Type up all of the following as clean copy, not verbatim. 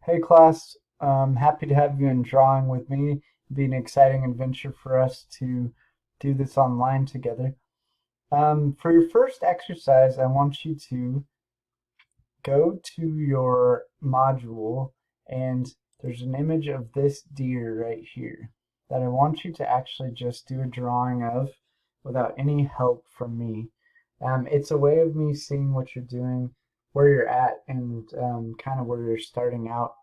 Hey class, happy to have you in drawing with me. It'll be an exciting adventure for us to do this online together. For your first exercise, I want you to go to your module and there's an image of this deer right here that I want you to actually just do a drawing of without any help from me. It's a way of me seeing what you're doing, where you're at, and kind of where you're starting out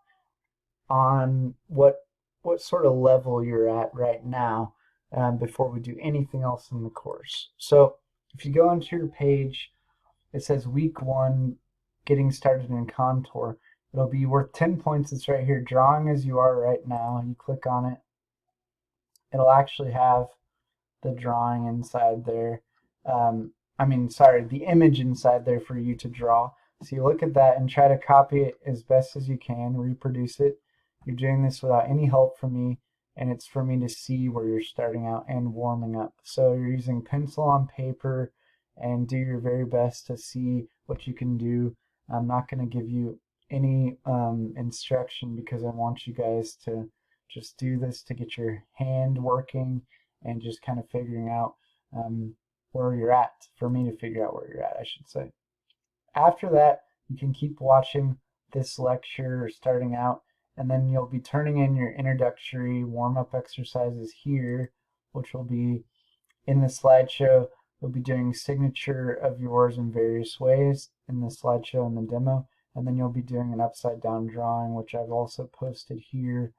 on what sort of level you're at right now before we do anything else in the course. So if you go onto your page, it says week one, getting started in contour. It'll be worth 10 points. It's right here, drawing as you are right now. You click on it. It'll actually have the drawing inside there. Sorry, the image inside there for you to draw. So you look at that and try to copy it as best as you can, reproduce it. You're doing this without any help from me, and it's for me to see where you're starting out and warming up. So you're using pencil on paper and do your very best to see what you can do. I'm not going to give you any instruction because I want you guys to just do this to get your hand working and just kind of figuring out where you're at, for me to figure out where you're at, I should say. After that, you can keep watching this lecture starting out, and then you'll be turning in your introductory warm-up exercises here, which will be in the slideshow. You'll be doing signature of yours in various ways in the slideshow and the demo, and then you'll be doing an upside down drawing, which I've also posted here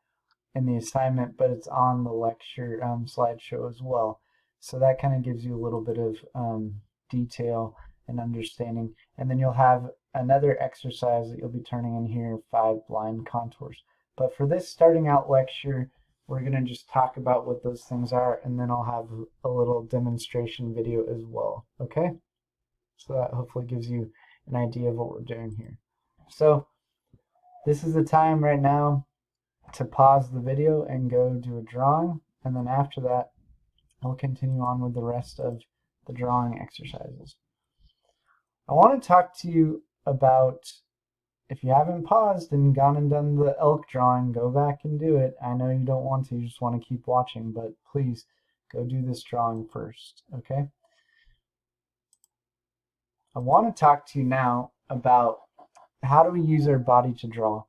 in the assignment, but it's on the lecture slideshow as well. So that kind of gives you a little bit of detail and understanding. And then you'll have another exercise that you'll be turning in here, 5 blind contours. But for this starting out lecture, we're going to just talk about what those things are, and then I'll have a little demonstration video as well. Okay? So that hopefully gives you an idea of what we're doing here. So this is the time right now to pause the video and go do a drawing, and then after that I'll continue on with the rest of the drawing exercises. I want to talk to you about, if you haven't paused and gone and done the elk drawing, go back and do it. I know you don't want to, you just want to keep watching, but please go do this drawing first, okay? I want to talk to you now about how do we use our body to draw.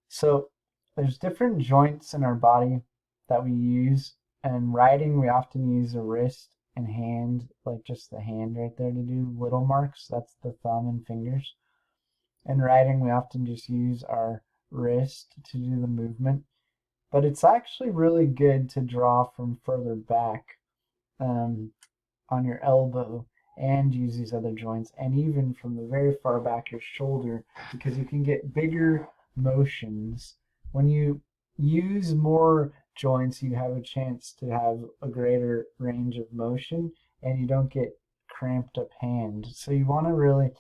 So there's different joints in our body that we use. And writing, we often use a wrist and hand, like just the hand right there to do little marks. That's the thumb and fingers. In writing, we often just use our wrist to do the movement. But it's actually really good to draw from further back on your elbow and use these other joints, and even from the very far back your shoulder, because you can get bigger motions. When you use more joints, you have a chance to have a greater range of motion and you don't get cramped up hand. So you want to really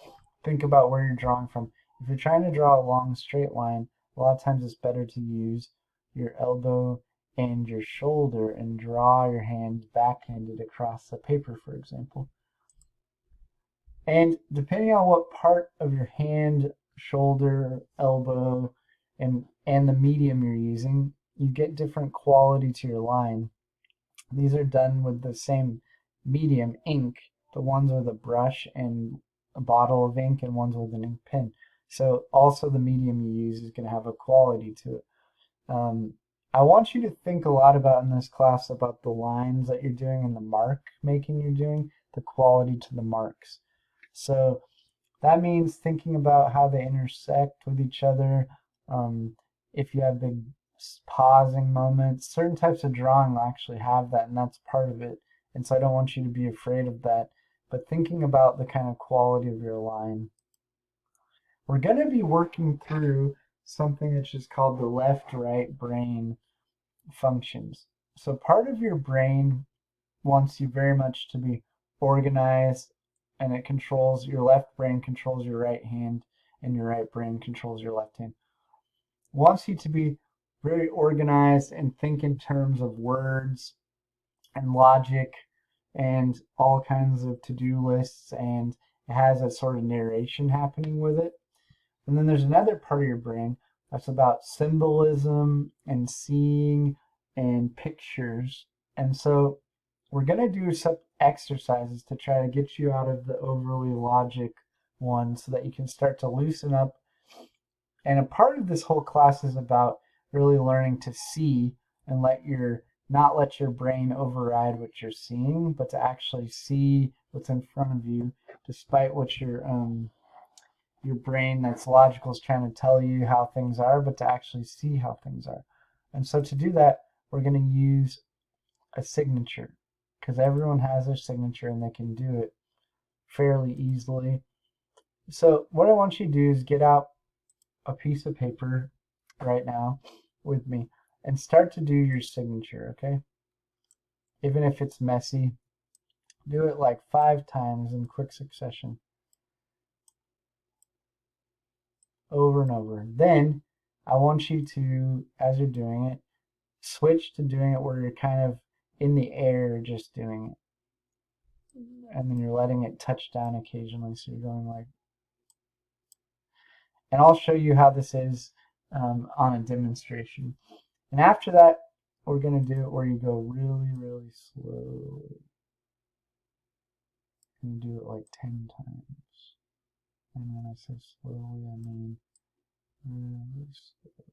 think about where you're drawing from. If you're trying to draw a long straight line, a lot of times it's better to use your elbow and your shoulder and draw your hand backhanded across the paper, for example. And depending on what part of your hand, shoulder, elbow, and the medium you're using, you get different quality to your line. These are done with the same medium, ink, but one's with a brush and a bottle of ink and one's with an ink pen. So also the medium you use is going to have a quality to it. I want you to think a lot about in this class about the lines that you're doing and the mark making you're doing, the quality to the marks. So that means thinking about how they intersect with each other. If you have big pausing moments, certain types of drawing will actually have that, and that's part of it. And so I don't want you to be afraid of that, but thinking about the kind of quality of your line. We're going to be working through something that's just called the left-right brain functions. So part of your brain wants you very much to be organized, and it controls your left brain controls your right hand, and your right brain controls your left hand. It wants you to be very organized and think in terms of words and logic and all kinds of to-do lists, and it has a sort of narration happening with it. And then there's another part of your brain That's about symbolism and seeing and pictures. And so we're going to do some exercises to try to get you out of the overly logic one so that you can start to loosen up. And a part of this whole class is about really learning to see and not let your brain override what you're seeing, but to actually see what's in front of you, despite what your brain that's logical is trying to tell you how things are, but to actually see how things are. And so to do that, we're going to use a signature, because everyone has their signature and they can do it fairly easily. So what I want you to do is get out a piece of paper right now with me and start to do your signature, okay? Even if it's messy, do it like 5 times in quick succession, over and over. Then I want you to, as you're doing it, switch to doing it where you're kind of in the air just doing it. And then you're letting it touch down occasionally, so you're going like, and I'll show you how this is on a demonstration. And after that, we're going to do it where you go really, really slowly. And do it like 10 times. And when I say slowly, I mean really slow.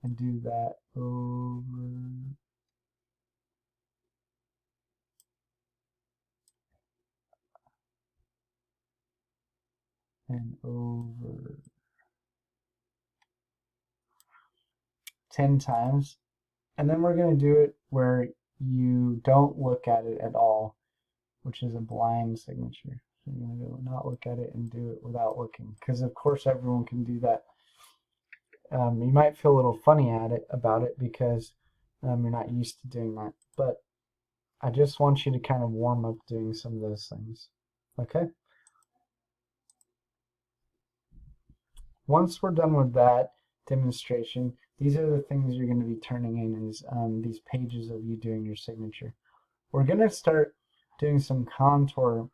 And do that over and over 10 times. And then we're going to do it where you don't look at it at all, which is a blind signature. So you're going to go not look at it and do it without looking, because of course everyone can do that. You might feel a little funny about it because you're not used to doing that, but I just want you to kind of warm up doing some of those things. Okay? Once we're done with that demonstration, these are the things you're going to be turning in is these pages of you doing your signature. We're going to start doing some contour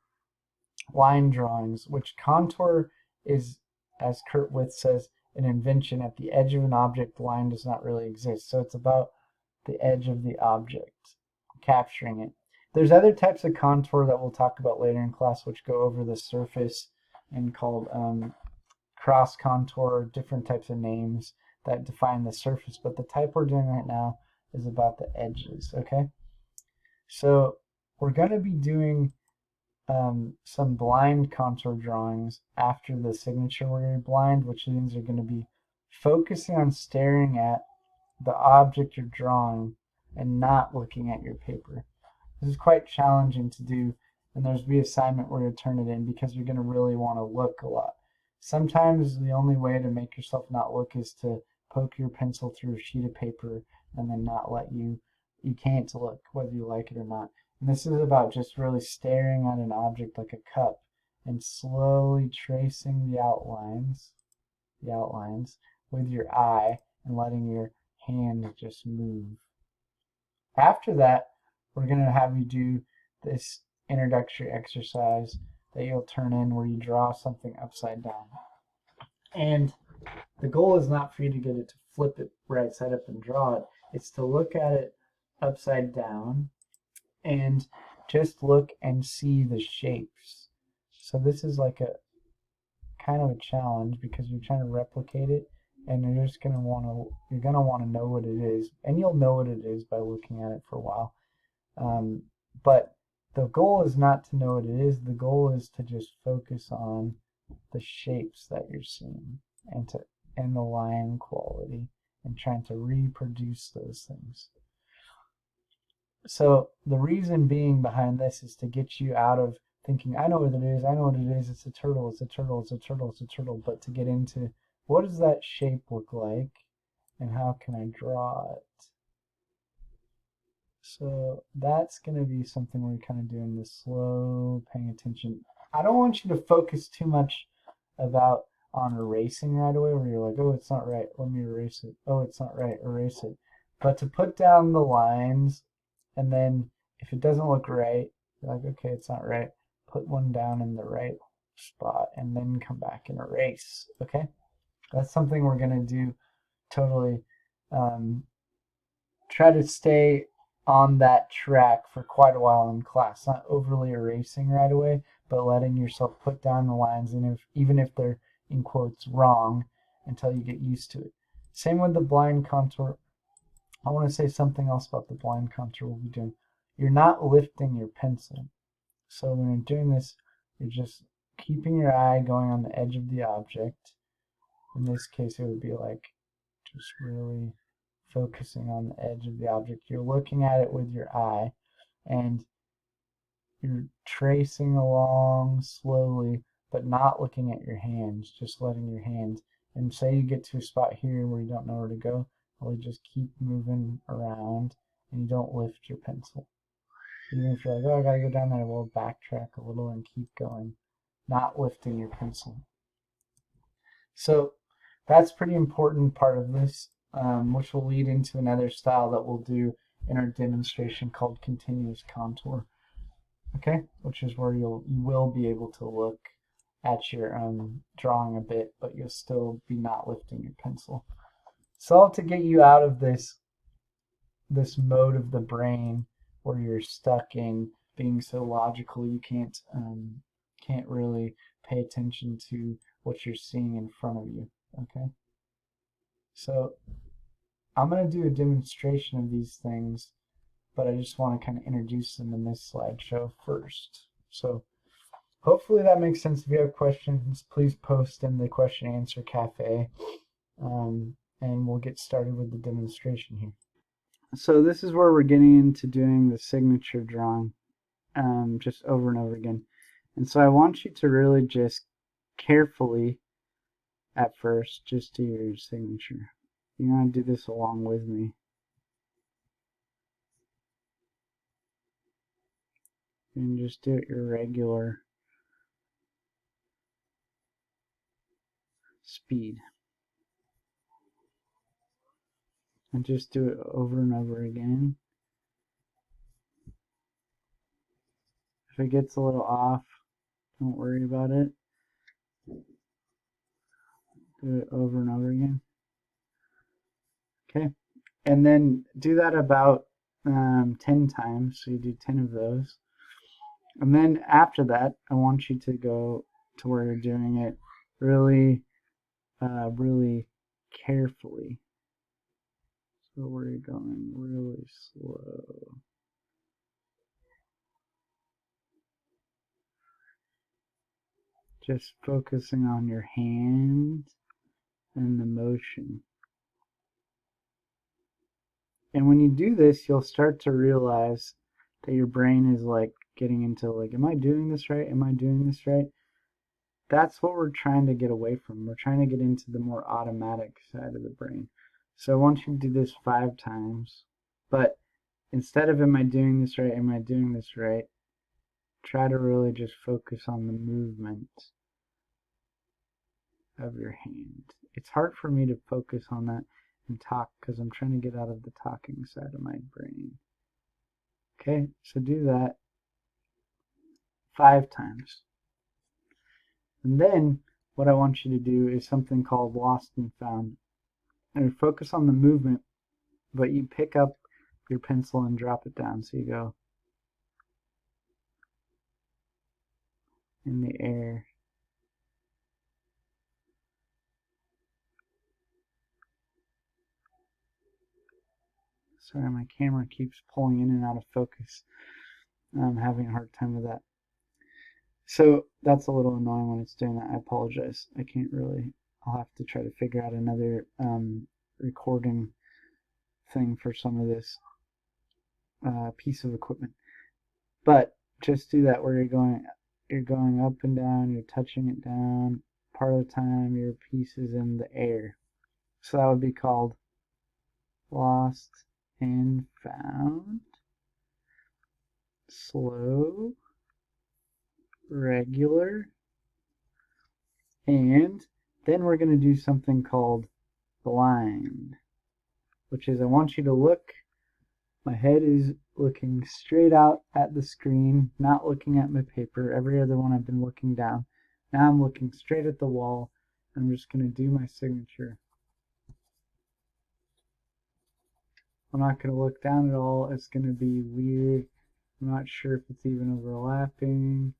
line drawings, which contour is, as Kurt With says, an invention. At the edge of an object, the line does not really exist. So it's about the edge of the object, capturing it. There's other types of contour that we'll talk about later in class, which go over the surface and called cross contour, different types of names that define the surface. But the type we're doing right now is about the edges, okay? So we're going to be doing some blind contour drawings after the signature where you're blind, which means you're going to be focusing on staring at the object you're drawing and not looking at your paper. This is quite challenging to do, and there's the assignment where you turn it in because you're going to really want to look a lot. Sometimes the only way to make yourself not look is to poke your pencil through a sheet of paper and then not let you can't look whether you like it or not. And this is about just really staring at an object like a cup and slowly tracing the outlines with your eye and letting your hand just move. After that, we're going to have you do this introductory exercise that you'll turn in where you draw something upside down. And the goal is not for you to get it to flip it right side up and draw it. It's to look at it upside down and just look and see the shapes. So this is like a kind of a challenge because you're trying to replicate it, and you're gonna want to know what it is, and you'll know what it is by looking at it for a while. But the goal is not to know what it is. The goal is to just focus on the shapes that you're seeing and the line quality and trying to reproduce those things. So the reason being behind this is to get you out of thinking, I know what it is, it's a turtle, it's a turtle, it's a turtle, it's a turtle, but to get into what does that shape look like and how can I draw it? So that's going to be something we're kind of doing this slow, paying attention. I don't want you to focus too much on erasing right away where you're like, oh, it's not right, let me erase it. Oh, it's not right, erase it. But to put down the lines, and then if it doesn't look right, you're like, okay, it's not right. Put one down in the right spot and then come back and erase. Okay, that's something we're going to do totally. Try to stay on that track for quite a while in class, not overly erasing right away, but letting yourself put down the lines, and even if they're in quotes wrong, until you get used to it. Same with the blind contour. I want to say something else about the blind contour we'll be doing. You're not lifting your pencil. So when you're doing this, you're just keeping your eye going on the edge of the object. In this case, it would be like just really focusing on the edge of the object. You're looking at it with your eye, and you're tracing along slowly, but not looking at your hands, just letting your hands. And say you get to a spot here where you don't know where to go, well, you just keep moving around, and you don't lift your pencil. Even if you're like, oh, I gotta go down there, we'll backtrack a little and keep going, not lifting your pencil. So that's a pretty important part of this, which will lead into another style that we'll do in our demonstration called continuous contour. Okay, which is where you will be able to look at your drawing a bit, but you'll still be not lifting your pencil. So to get you out of this mode of the brain where you're stuck in being so logical you can't really pay attention to what you're seeing in front of you. Okay, so I'm going to do a demonstration of these things, but I just want to kind of introduce them in this slideshow first. So hopefully that makes sense. If you have questions, please post in the question and answer cafe, and we'll get started with the demonstration here. So this is where we're getting into doing the signature drawing, just over and over again. And so I want you to really just carefully, at first, just do your signature. You're going to do this along with me. And just do it your regular speed. And just do it over and over again. If it gets a little off, don't worry about it. Do it over and over again. Okay, and then do that about 10 times, so you do 10 of those. And then after that, I want you to go to where you're doing it really, really carefully. So where you're going really slow. Just focusing on your hand and the motion. And when you do this, you'll start to realize that your brain is like getting into like, am I doing this right? Am I doing this right? That's what we're trying to get away from. We're trying to get into the more automatic side of the brain. So I want you to do this 5 times, but instead of am I doing this right, am I doing this right, try to really just focus on the movement of your hand. It's hard for me to focus on that and talk because I'm trying to get out of the talking side of my brain. Okay, so do that 5 times. And then what I want you to do is something called lost and found. And focus on the movement, but you pick up your pencil and drop it down. So you go in the air. Sorry, my camera keeps pulling in and out of focus. I'm having a hard time with that. So that's a little annoying when it's doing that. I apologize. I can't really. I'll have to try to figure out another recording thing for some of this piece of equipment. But just do that where you're going up and down, you're touching it down. Part of the time your piece is in the air. So that would be called lost and found. Slow, regular, and then we're going to do something called blind, which is I want you to look, my head is looking straight out at the screen, not looking at my paper. Every other one I've been looking down. Now I'm looking straight at the wall. I'm just going to do my signature. I'm not going to look down at all. It's going to be weird. I'm not sure if it's even overlapping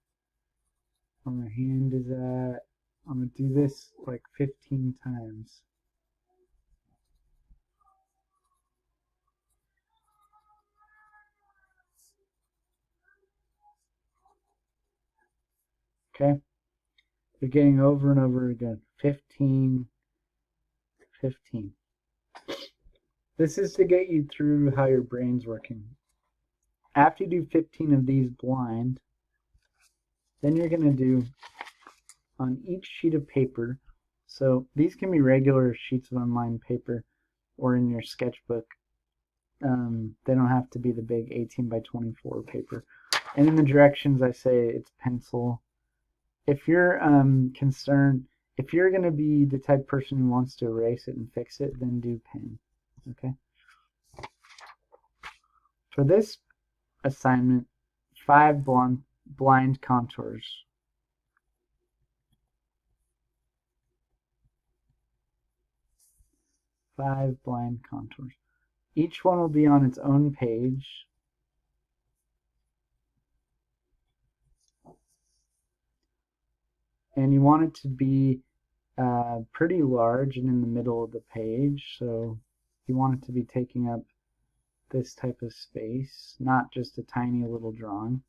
where my hand is at. I'm going to do this like 15 times. Okay? You're getting over and over again. 15, 15. This is to get you through how your brain's working. After you do 15 of these blind, then you're going to do on each sheet of paper. So these can be regular sheets of unlined paper or in your sketchbook. They don't have to be the big 18 by 24 paper. And in the directions I say it's pencil. If you're concerned, if you're going to be the type of person who wants to erase it and fix it, then do pen. Okay? For this assignment, 5 blind contours. 5 blind contours. Each one will be on its own page. And you want it to be pretty large and in the middle of the page. So you want it to be taking up this type of space, not just a tiny little drawing.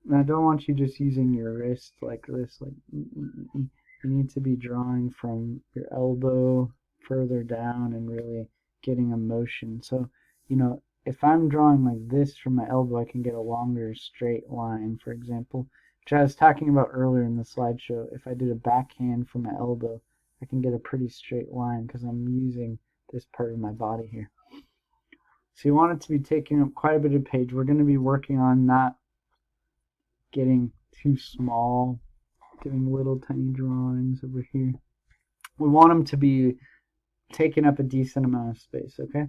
And I don't want you just using your wrist like this. Like you need to be drawing from your elbow further down and really getting a motion. So, if I'm drawing like this from my elbow, I can get a longer straight line, for example, which I was talking about earlier in the slideshow. If I did a backhand from my elbow, I can get a pretty straight line because I'm using this part of my body here. So you want it to be taking up quite a bit of page. We're going to be working on not getting too small, doing little tiny drawings over here. We want them to be taking up a decent amount of space, okay?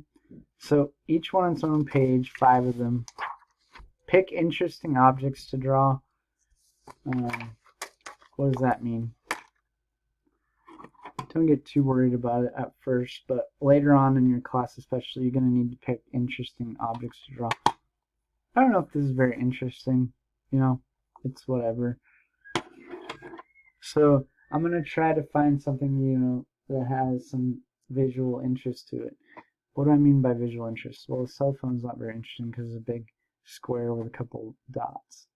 So each one on its own page, 5 of them. Pick interesting objects to draw. What does that mean? Don't get too worried about it at first, but later on in your class especially, you're going to need to pick interesting objects to draw. I don't know if this is very interesting, it's whatever. So I'm going to try to find something, that has some visual interest to it. What do I mean by visual interest? Well, the cell phone's not very interesting because it's a big square with a couple dots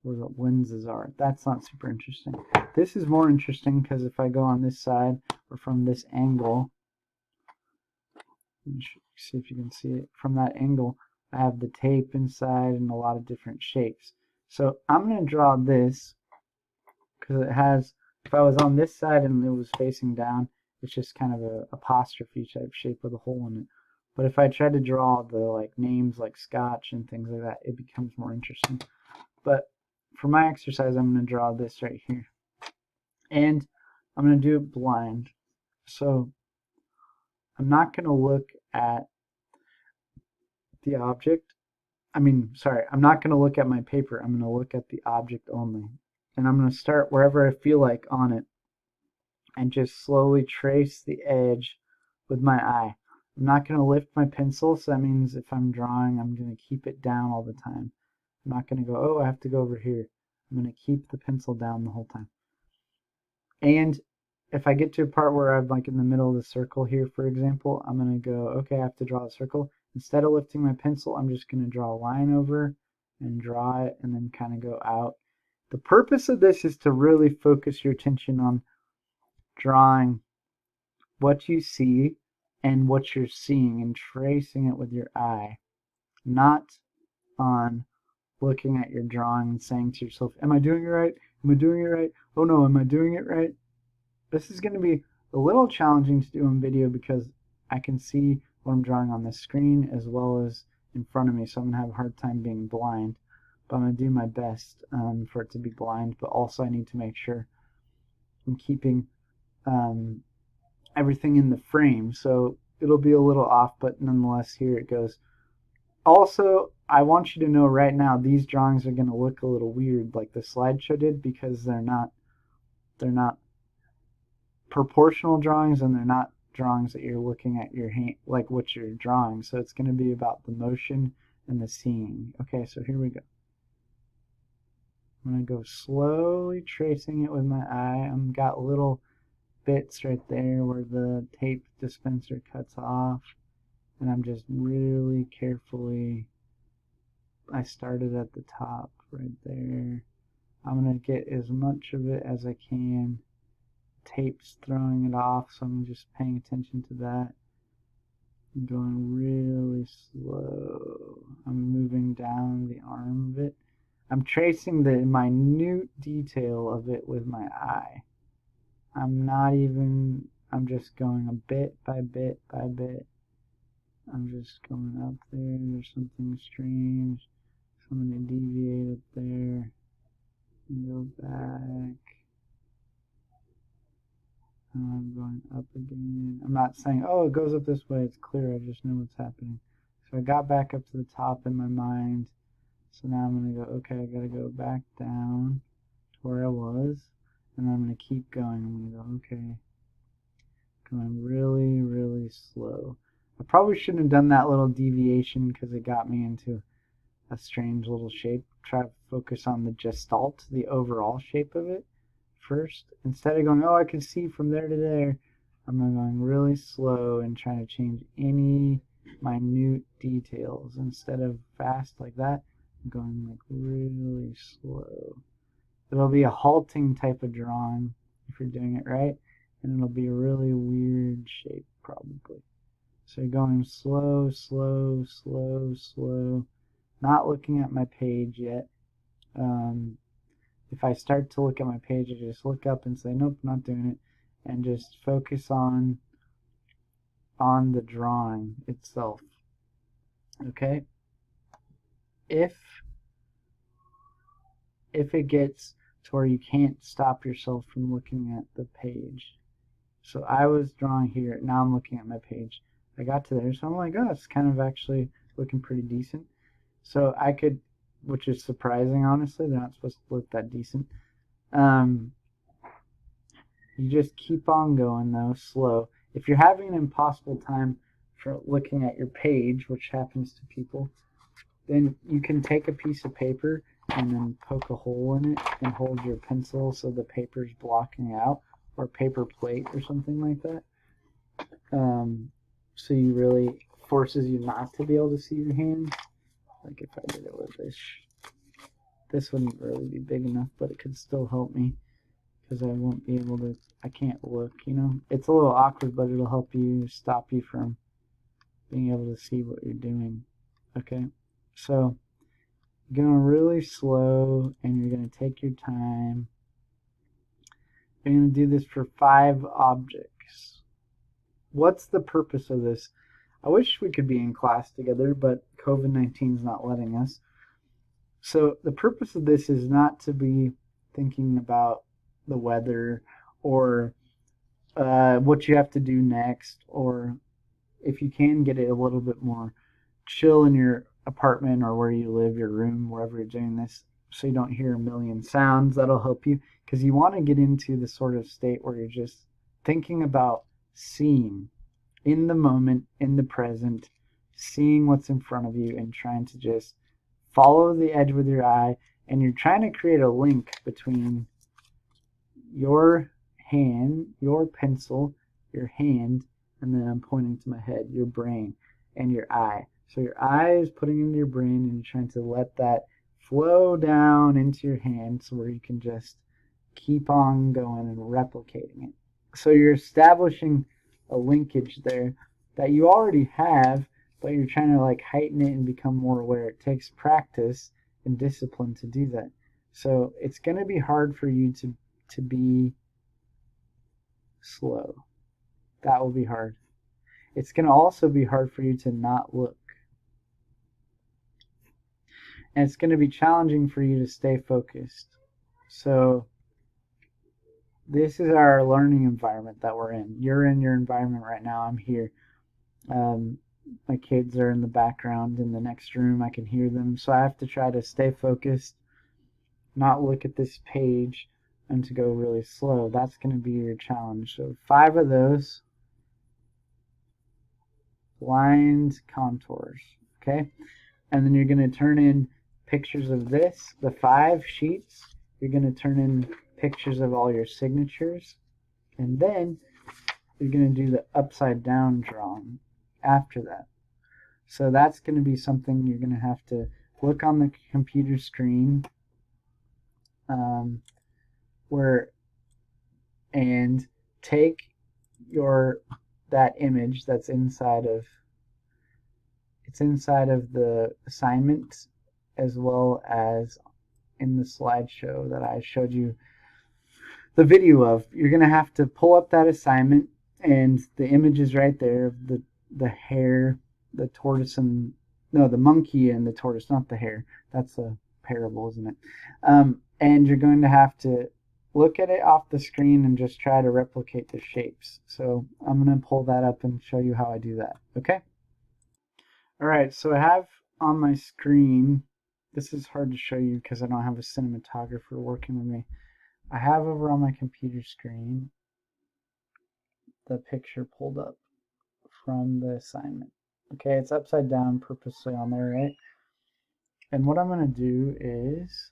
where the lenses are. That's not super interesting. This is more interesting because if I go on this side or from this angle, see if you can see it, from that angle, I have the tape inside and a lot of different shapes. So I'm going to draw this because it has, if I was on this side and it was facing down, it's just kind of a apostrophe type shape with a hole in it. But if I try to draw the names like Scotch and things like that, it becomes more interesting. But for my exercise, I'm going to draw this right here. And I'm going to do it blind. So I'm not going to look at the object. I'm not going to look at my paper. I'm going to look at the object only. And I'm going to start wherever I feel like on it and just slowly trace the edge with my eye. I'm not going to lift my pencil, so that means if I'm drawing, I'm going to keep it down all the time. I'm not going to go, oh, I have to go over here. I'm going to keep the pencil down the whole time. And if I get to a part where I'm in the middle of the circle here, for example, I'm going to go, okay, I have to draw a circle. Instead of lifting my pencil, I'm just going to draw a line over and draw it and then kind of go out. The purpose of this is to really focus your attention on drawing what you see and what you're seeing and tracing it with your eye, not on looking at your drawing and saying to yourself, am I doing it right? Am I doing it right? Oh no, am I doing it right? This is going to be a little challenging to do in video because I can see what I'm drawing on the screen as well as in front of me, so I'm going to have a hard time being blind. But I'm going to do my best for it to be blind, but also I need to make sure I'm keeping everything in the frame, so it'll be a little off, but nonetheless, here it goes. Also, I want you to know right now these drawings are going to look a little weird like the slideshow did because they're not proportional drawings and they're not drawings that you're looking at your hand like what you're drawing. So it's going to be about the motion and the seeing. Okay, so here we go. I'm going to go slowly tracing it with my eye. I've got little bits right there where the tape dispenser cuts off, and I'm just really carefully, I started at the top right there. I'm going to get as much of it as I can. Tape's throwing it off, so I'm just paying attention to that. I'm going really slow. I'm moving down the arm of it. I'm tracing the minute detail of it with my eye. I'm just going a bit by bit by bit. I'm just going up there. There's something strange. So I'm going to deviate up there and go back. And I'm going up again. I'm not saying, oh, it goes up this way. It's clear. I just know what's happening. So I got back up to the top in my mind. So now I'm going to go, okay, I got to go back down to where I was. And I'm going to keep going. I'm going to go, okay, going really, really slow. I probably shouldn't have done that little deviation because it got me into a strange little shape. Try to focus on the gestalt, the overall shape of it first. Instead of going, oh, I can see from there to there, I'm going really slow and trying to change any minute details. Instead of fast like that, I'm going like really slow. It'll be a halting type of drawing if you're doing it right, and it'll be a really weird shape probably. So you're going slow, slow, slow, slow, not looking at my page yet. If I start to look at my page, I just look up and say, nope, not doing it, and just focus on the drawing itself. Okay? If it gets to where you can't stop yourself from looking at the page. So I was drawing here, now I'm looking at my page. I got to there, so I'm like, oh, it's kind of actually looking pretty decent. So I could, which is surprising, honestly, they're not supposed to look that decent. You just keep on going, though, slow. If you're having an impossible time for looking at your page, which happens to people, then you can take a piece of paper and then poke a hole in it and hold your pencil so the paper's blocking out, or paper plate or something like that. So you really forces you not to be able to see your hand. Like if I did it with this wouldn't really be big enough, but it could still help me because I won't be able to, I can't look, you know. It's a little awkward, but it'll help you, stop you from being able to see what you're doing. Okay, so you're going really slow and you're going to take your time. You're going to do this for 5 objects. What's the purpose of this? I wish we could be in class together, but COVID-19 is not letting us. So the purpose of this is not to be thinking about the weather or what you have to do next, or if you can get it a little bit more chill in your apartment or where you live, your room, wherever you're doing this, so you don't hear a million sounds. That'll help you because you want to get into the sort of state where you're just thinking about seeing in the moment, in the present, seeing what's in front of you and trying to just follow the edge with your eye, and you're trying to create a link between your hand, your pencil, your hand, and then I'm pointing to my head, your brain, and your eye. So your eye is putting into your brain and you're trying to let that flow down into your hand so where you can just keep on going and replicating it. So you're establishing a linkage there that you already have, but you're trying to like heighten it and become more aware. It takes practice and discipline to do that. So it's going to be hard for you to be slow. That will be hard. It's going to also be hard for you to not look. And it's going to be challenging for you to stay focused. So this is our learning environment that we're in. You're in your environment right now. I'm here. My kids are in the background in the next room. I can hear them. So I have to try to stay focused, not look at this page, and to go really slow. That's going to be your challenge. So 5 of those blind contours. Okay? And then you're going to turn in pictures of this, the 5 sheets. You're going to turn in pictures of all your signatures. And then you're going to do the upside down drawing after that. So that's going to be something you're going to have to look on the computer screen and take that image that's inside of the assignment, as well as in the slideshow that I showed you the video of. You're going to have to pull up that assignment, and the image is right there of the hare, the tortoise, and no, the monkey and the tortoise, not the hare. That's a parable, isn't it? And you're going to have to look at it off the screen and just try to replicate the shapes. So I'm going to pull that up and show you how I do that. Okay? All right, so I have on my screen, this is hard to show you because I don't have a cinematographer working with me. I have over on my computer screen the picture pulled up from the assignment. Okay, it's upside down purposely on there, right? And what I'm going to do is,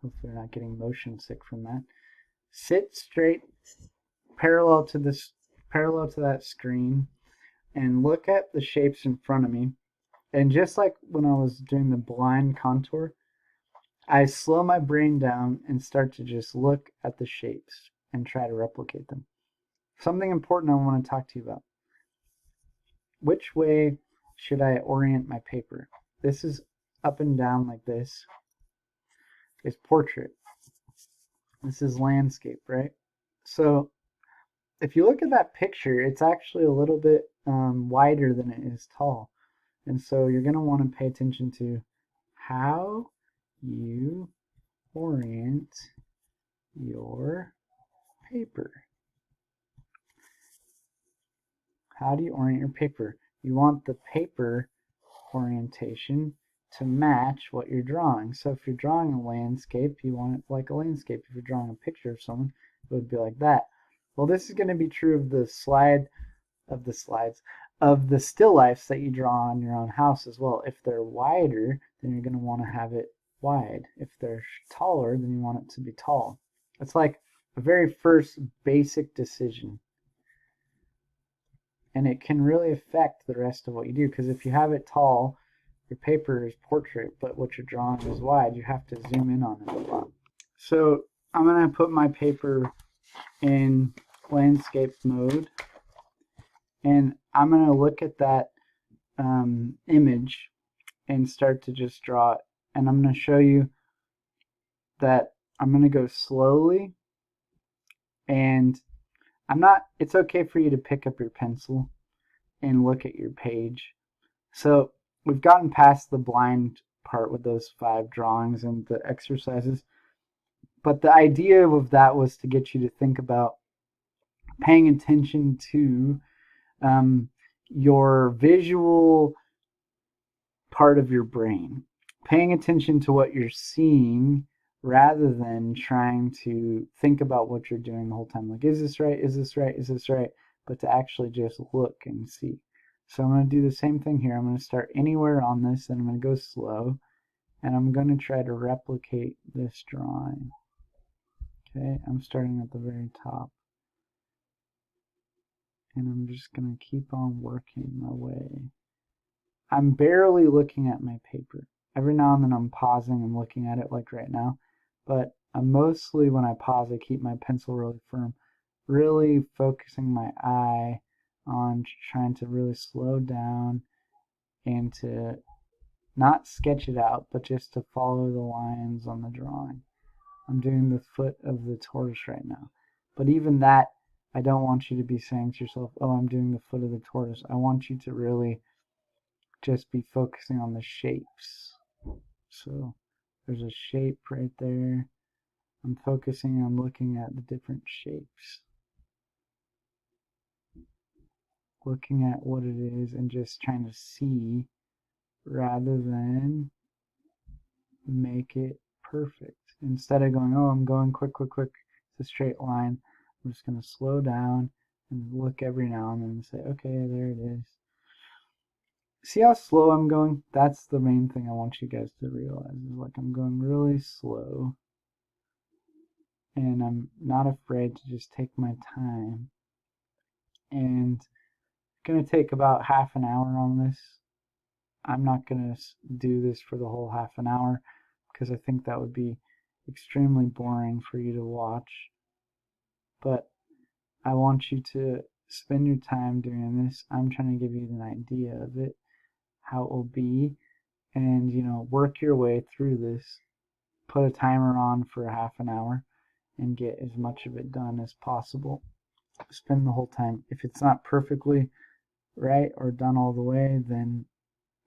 hopefully you're not getting motion sick from that, sit straight parallel to that screen and look at the shapes in front of me. And just like when I was doing the blind contour, I slow my brain down and start to just look at the shapes and try to replicate them. Something important I want to talk to you about. Which way should I orient my paper? This is up and down like this. Is portrait. This is landscape, right? So if you look at that picture, it's actually a little bit wider than it is tall. And so you're going to want to pay attention to how you orient your paper. How do you orient your paper? You want the paper orientation to match what you're drawing. So if you're drawing a landscape, you want it like a landscape. If you're drawing a picture of someone, it would be like that. Well, this is going to be true of the of the still lifes that you draw on your own house as well. If they're wider, then you're going to want to have it wide. If they're taller, then you want it to be tall. It's like a very first basic decision. And it can really affect the rest of what you do, because if you have it tall, your paper is portrait, but what you're drawing is wide. You have to zoom in on it a lot. So I'm going to put my paper in landscape mode, and I'm going to look at that image and start to just draw it. And I'm going to show you that I'm going to go slowly, and it's okay for you to pick up your pencil and look at your page. So we've gotten past the blind part with those 5 drawings and the exercises, but the idea of that was to get you to think about paying attention to your visual part of your brain, paying attention to what you're seeing rather than trying to think about what you're doing the whole time. Like, is this right? Is this right? Is this right? But to actually just look and see. So I'm going to do the same thing here. I'm going to start anywhere on this, and I'm going to go slow, and I'm going to try to replicate this drawing. Okay, I'm starting at the very top, and I'm just going to keep on working my way. I'm barely looking at my paper. Every now and then I'm pausing and looking at it, like right now, but mostly when I pause, I keep my pencil really firm, really focusing my eye on trying to really slow down and to not sketch it out, but just to follow the lines on the drawing. I'm doing the foot of the tortoise right now. But even that, I don't want you to be saying to yourself, oh, I'm doing the foot of the tortoise. I want you to really just be focusing on the shapes. So there's a shape right there. I'm focusing on looking at the different shapes. looking at what it is and just trying to see rather than make it perfect. Instead of going, oh, I'm going quick, it's a straight line, I'm just going to slow down and look every now and then and say, okay, there it is. See how slow I'm going? That's the main thing I want you guys to realize, is like I'm going really slow and I'm not afraid to just take my time. And it's going to take about half an hour on this. I'm not going to do this for the whole half an hour because I think that would be extremely boring for you to watch. But I want you to spend your time doing this. I'm trying to give you an idea of it, how it will be, and work your way through this. Put a timer on for a half an hour and get as much of it done as possible. Spend the whole time. If it's not perfectly right or done all the way, then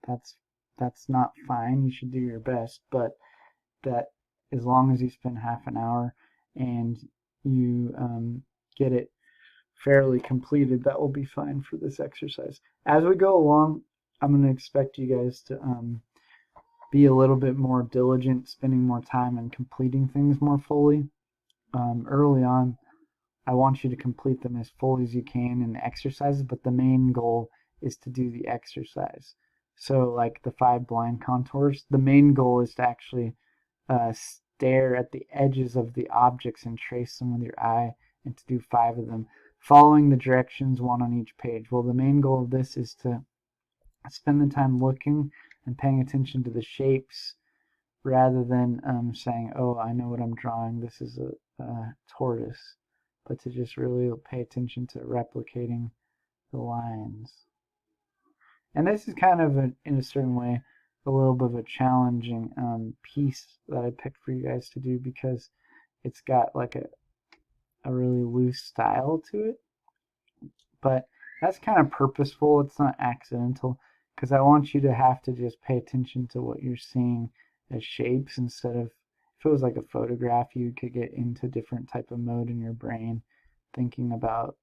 that's not fine. You should do your best, but that as long as you spend half an hour and you get it fairly completed, that will be fine for this exercise. As we go along, I'm going to expect you guys to be a little bit more diligent, spending more time and completing things more fully. Early on, I want you to complete them as fully as you can in the exercises, but the main goal is to do the exercise. So like the 5 blind contours, the main goal is to actually stare at the edges of the objects and trace them with your eye, and to do 5 of them, following the directions, 1 on each page. Well, the main goal of this is to spend the time looking and paying attention to the shapes rather than saying, oh, I know what I'm drawing, this is a tortoise, but to just really pay attention to replicating the lines. And this is kind of, in a certain way, a little bit of a challenging piece that I picked for you guys to do because it's got like a really loose style to it. But that's kind of purposeful. It's not accidental because I want you to have to just pay attention to what you're seeing as shapes instead of, if it was like a photograph, you could get into different type of mode in your brain thinking about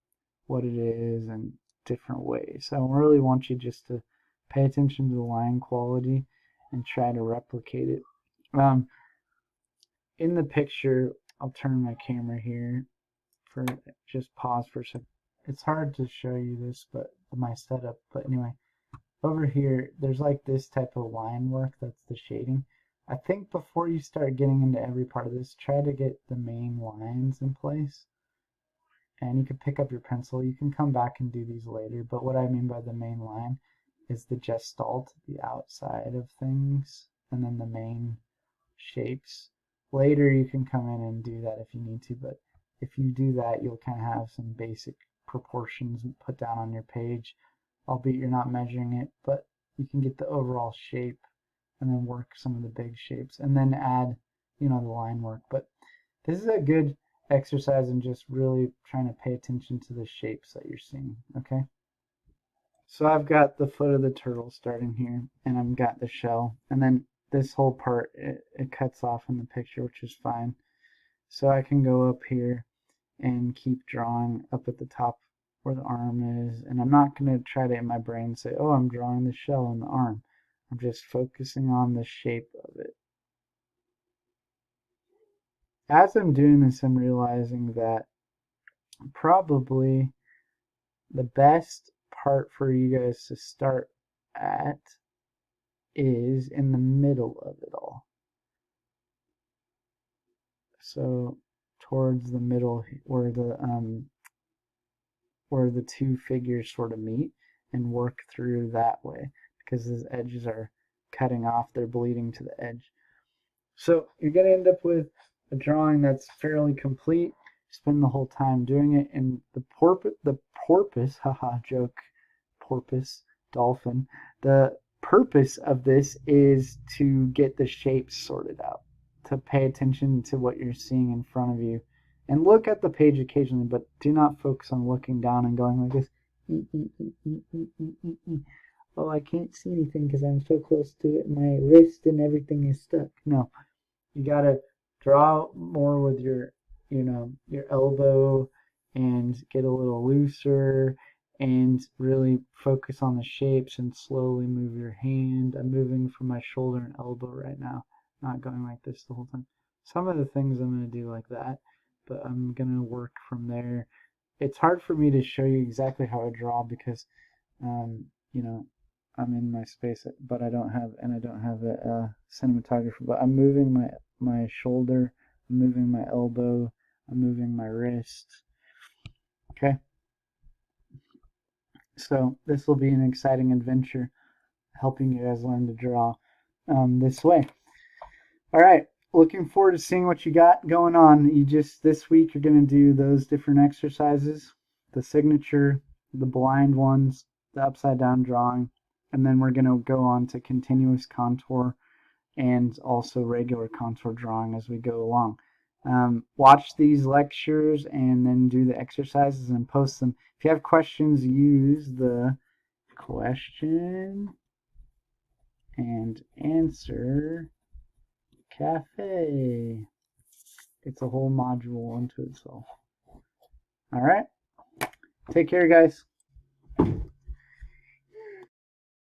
what it is in different ways. So I really want you just to pay attention to the line quality and try to replicate it. In the picture, I'll turn my camera here for just pause for a second. It's hard to show you this, but my setup. But anyway, over here, there's like this type of line work. That's the shading. I think before you start getting into every part of this, try to get the main lines in place. And you can pick up your pencil. You can come back and do these later. But what I mean by the main line is the gestalt, the outside of things, and then the main shapes. Later you can come in and do that if you need to, but if you do that, you'll kind of have some basic proportions put down on your page, albeit you're not measuring it, but you can get the overall shape and then work some of the big shapes and then add, the line work. But this is a good exercise in just really trying to pay attention to the shapes that you're seeing, okay? So I've got the foot of the turtle starting here, and I've got the shell, and then this whole part, it cuts off in the picture, which is fine. So I can go up here and keep drawing up at the top where the arm is, and I'm not going to try to in my brain say, oh, I'm drawing the shell and the arm. I'm just focusing on the shape of it. As I'm doing this, I'm realizing that probably the best part for you guys to start at is in the middle of it all. So towards the middle where the two figures sort of meet, and work through that way because those edges are cutting off, they're bleeding to the edge. So you're going to end up with a drawing that's fairly complete. Spend the whole time doing it, and the porpoise, haha, joke, porpoise, dolphin. The purpose of this is to get the shapes sorted out, to pay attention to what you're seeing in front of you, and look at the page occasionally, but do not focus on looking down and going like this. Oh, I can't see anything because I'm so close to it. My wrist and everything is stuck. No, you gotta draw more with your elbow and get a little looser and really focus on the shapes and slowly move your hand. I'm moving from my shoulder and elbow right now, not going like this the whole time. Some of the things I'm going to do like that, but I'm going to work from there. It's hard for me to show you exactly how I draw because, you know, I'm in my space, but I don't have a cinematographer. But I'm moving my shoulder, I'm moving my elbow, I'm moving my wrist. Okay. So this will be an exciting adventure, helping you guys learn to draw this way. All right, looking forward to seeing what you got going on. This week you're going to do those different exercises, the signature, the blind ones, the upside down drawing, and then we're going to go on to continuous contour and also regular contour drawing as we go along. Watch these lectures and then do the exercises and post them. If you have questions, use the question and answer cafe. It's a whole module unto itself. All right. Take care, guys.